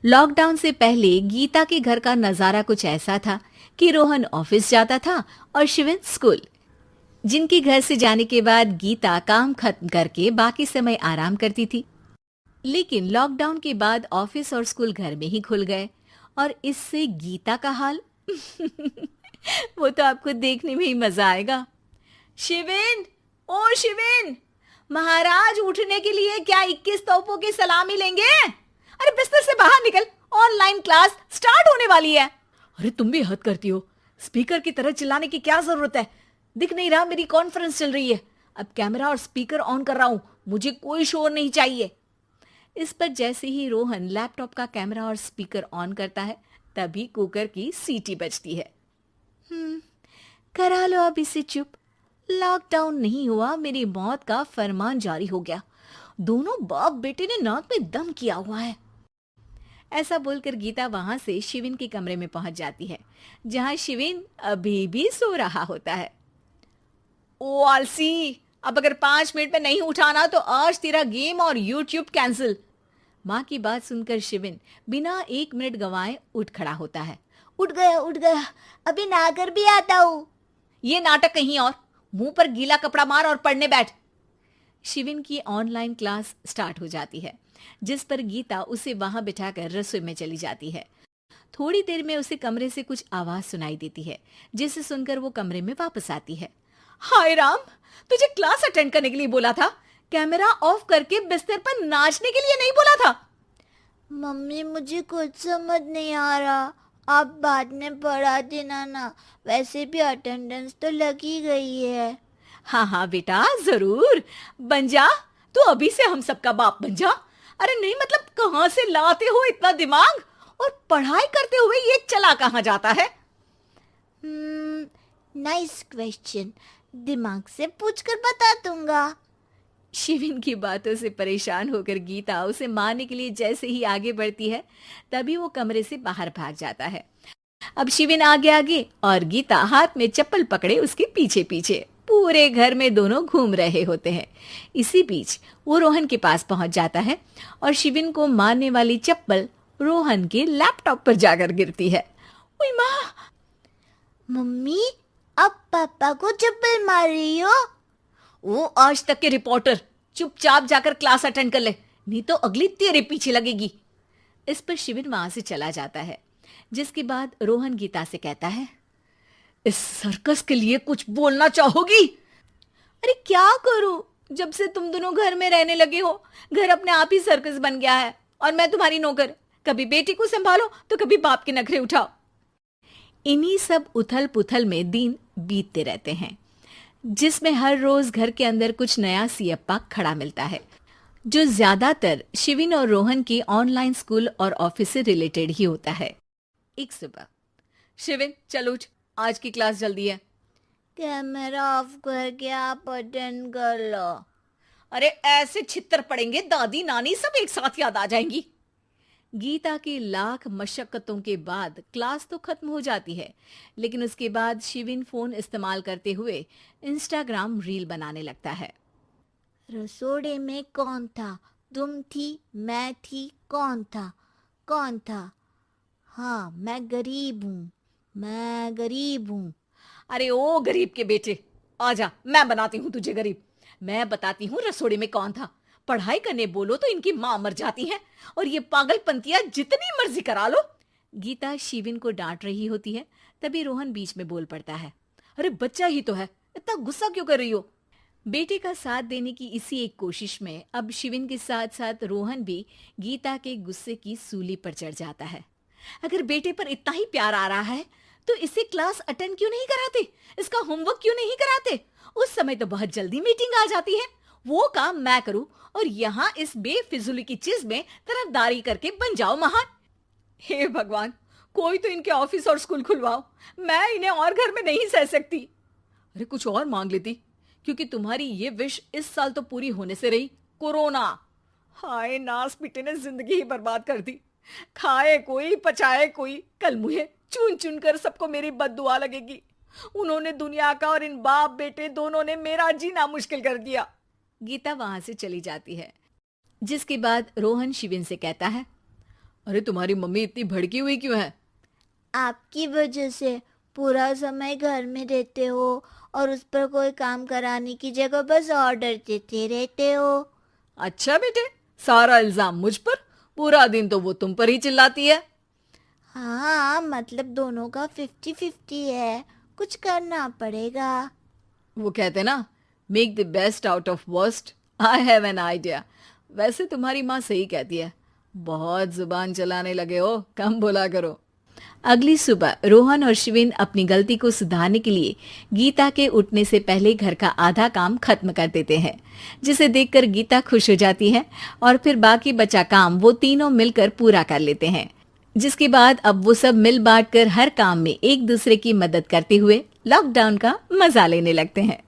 Lockdown से पहले गीता के घर का नजारा कुछ ऐसा था कि रोहन ऑफिस जाता था और शिविन स्कूल। जिनके घर से जाने के बाद गीता काम खत्म करके बाकी समय आराम करती थी। लेकिन लॉकडाउन के बाद ऑफिस और स्कूल घर में ही खुल गए और इससे गीता का हाल वो तो आपको देखने में ही मजा आएगा। शिविन, ओ शिविन, महाराज उठने के लिए क्या 21 तोपों की सलामी लेंगे? अरे बिस्तर से बाहर निकल, ऑनलाइन क्लास स्टार्ट होने वाली है। अरे तुम भी हद करती हो, स्पीकर की तरह चिल्लाने की क्या जरूरत है? दिख नहीं रहा मेरी कॉन्फ्रेंस चल रही है। अब कैमरा और स्पीकर ऑन कर रहा हूं, मुझे कोई शोर नहीं चाहिए। इस पर जैसे ही रोहन लैपटॉप का कैमरा और स्पीकर ऑन करता है तभी कुकर की सीटी बजती है। करा लो अब इसे चुप। लॉकडाउन नहीं हुआ, मेरी मौत का फरमान जारी हो गया। दोनों बाप बेटे ने नाक में दम किया हुआ है। ऐसा बोलकर गीता वहां से शिविन के कमरे में पहुंच जाती है, जहां शिविन अभी भी सो रहा होता है। ओ आलसी, अब अगर 5 मिनट में नहीं उठाना तो आज तेरा गेम और यूट्यूब कैंसिल। माँ की बात सुनकर शिविन बिना 1 मिनट गंवाए उठ खड़ा होता है। उठ गया, अभी नहाकर भी आता हूँ। ये नाटक कहीं और, मुंह पर गीला कपड़ा मार और पढ़ने बैठ। शिविन की ऑनलाइन क्लास स्टार्ट हो जाती है, जिस पर गीता उसे वहां बिठाकर रसोई में चली जाती है। थोड़ी देर में उसे कमरे से कुछ आवाज सुनाई देती है, जिसे सुनकर वो कमरे में वापस आती है। हाय राम, तुझे क्लास अटेंड करने के लिए बोला था, कैमरा ऑफ करके बिस्तर पर नाचने के लिए नहीं बोला था। मम्मी मुझे कुछ समझ नहीं आ रहा, आप बाद में पढ़ा देना ना, वैसे भी अटेंडेंस तो लगी गई है। हाँ बेटा, जरूर बन जा, तू अभी से हम सबका बाप बन जा। अरे नहीं मतलब कहाँ से लाते हो इतना दिमाग, और पढ़ाई करते हुए ये चला कहाँ जाता है? नाइस क्वेश्चन, दिमाग से पूछकर बता दूंगा। शिविन की बातों से परेशान होकर गीता उसे मारने के लिए जैसे ही आगे बढ़ती है तभी वो कमरे से बाहर भाग जाता है। अब शिविन आगे और गीता हाथ में चप्पल पकड़े उसके पीछे पीछे पूरे घर में दोनों घूम रहे होते हैं। इसी बीच वो रोहन के पास पहुंच जाता है और शिविन को मारने वाली चप्पल रोहन के लैपटॉप पर जाकर गिरती है। ओए माँ! मम्मी, अब पापा को चप्पल मार रही हो? वो आज तक के रिपोर्टर, चुपचाप जाकर क्लास अटेंड कर ले, नहीं तो अगली तेरे पीछे लगेगी। इस पर शिविन वहां से चला जाता है, जिसके बाद रोहन गीता से कहता है, इस सर्कस के लिए कुछ बोलना चाहोगी? अरे क्या करूं, जब से तुम दोनों घर में रहने लगे हो, घर अपने आप ही सर्कस बन गया है और मैं तुम्हारी नौकर। कभी बेटी को संभालो तो कभी बाप के नखरे उठाओ। इन्हीं सब उथल पुथल में दिन बीतते रहते हैं, जिसमें हर रोज घर के अंदर कुछ नया सियप्पा खड़ा मिलता है, जो ज्यादातर शिविन और रोहन की ऑनलाइन स्कूल और ऑफिस से रिलेटेड ही होता है। एक सुबह, शिविन चल उठ, आज की क्लास जल्दी है। कैमरा ऑफ करके आप अटेंड कर लो। अरे ऐसे छित्तर पड़ेंगे, दादी नानी सब एक साथ याद आ जाएंगी। गीता की लाख मशक्कतों के बाद क्लास तो खत्म हो जाती है, लेकिन उसके बाद शिविन फोन इस्तेमाल करते हुए इंस्टाग्राम रील बनाने लगता है। रसोड़े में कौन था? तुम थी, मैं थी, कौन था? कौन था? हाँ, मैं गरीब हूँ। अरे ओ गरीब के बेटे, आजा, मैं बनाती हूँ तुझे गरीब। मैं बताती हूँ रसोड़े में कौन था। पढ़ाई करने बोलो तो इनकी माँ मर जाती है, और ये पागलपंतियां जितनी मर्जी करा लो। गीता शिविन को डांट रही होती है, तभी रोहन बीच में बोल पड़ता है। अरे बच्चा ही तो है, इतना गुस्सा क्यों कर रही हो? बेटे का साथ देने की इसी एक कोशिश में अब शिविन के साथ साथ रोहन भी गीता के गुस्से की सूली पर चढ़ जाता है। अगर बेटे पर इतना ही प्यार आ रहा है तो इसे क्लास अटेंड क्यों नहीं कराते, इसका होमवर्क क्यों नहीं कराते? उस समय तो बहुत जल्दी मीटिंग आ जाती है, वो काम मैं करूं और यहाँ इस बेफिजुली की चीज में तरफदारी करके बन जाओ महान। हे भगवान, कोई तो इनके ऑफिस और स्कूल खुलवाओ, मैं इन्हें और घर में नहीं सह सकती। अरे कुछ और मांग लेती, क्योंकि तुम्हारी ये विश इस साल तो पूरी होने से रही, कोरोना। हाय नास बेटे ने जिंदगी ही बर्बाद कर दी। खाए कोई पचाए कोई, कल मुझे चुन चुन कर सबको मेरी बद्दुआ लगेगी। उन्होंने दुनिया का और इन बाप बेटे दोनों ने मेरा जीना मुश्किल कर दिया। गीता वहां से चली जाती है, जिसके बाद रोहन शिविन से कहता है, अरे तुम्हारी मम्मी इतनी भड़की हुई क्यों है? आपकी वजह से पूरा समय घर में रहते हो और उस पर कोई काम कराने की जगह बस ऑर्डर देते रहते हो। अच्छा बेटे, सारा इल्जाम मुझ पर? पूरा दिन तो वो तुम पर ही चिल्लाती है। हाँ, मतलब दोनों का 50-50 है, कुछ करना पड़ेगा। वो कहते ना, make the best out of worst. I have an idea. वैसे तुम्हारी माँ सही कहती है, बहुत जुबान चलाने लगे हो, कम बोला करो। अगली सुबह रोहन और शिविन अपनी गलती को सुधारने के लिए गीता के उठने से पहले घर का आधा काम खत्म कर देते हैं, जिसे देखकर गीता खुश हो जाती है और फिर बाकी बचा काम वो तीनों मिलकर पूरा कर लेते हैं। जिसके बाद अब वो सब मिल बांट कर हर काम में एक दूसरे की मदद करते हुए लॉकडाउन का मजा लेने लगते हैं।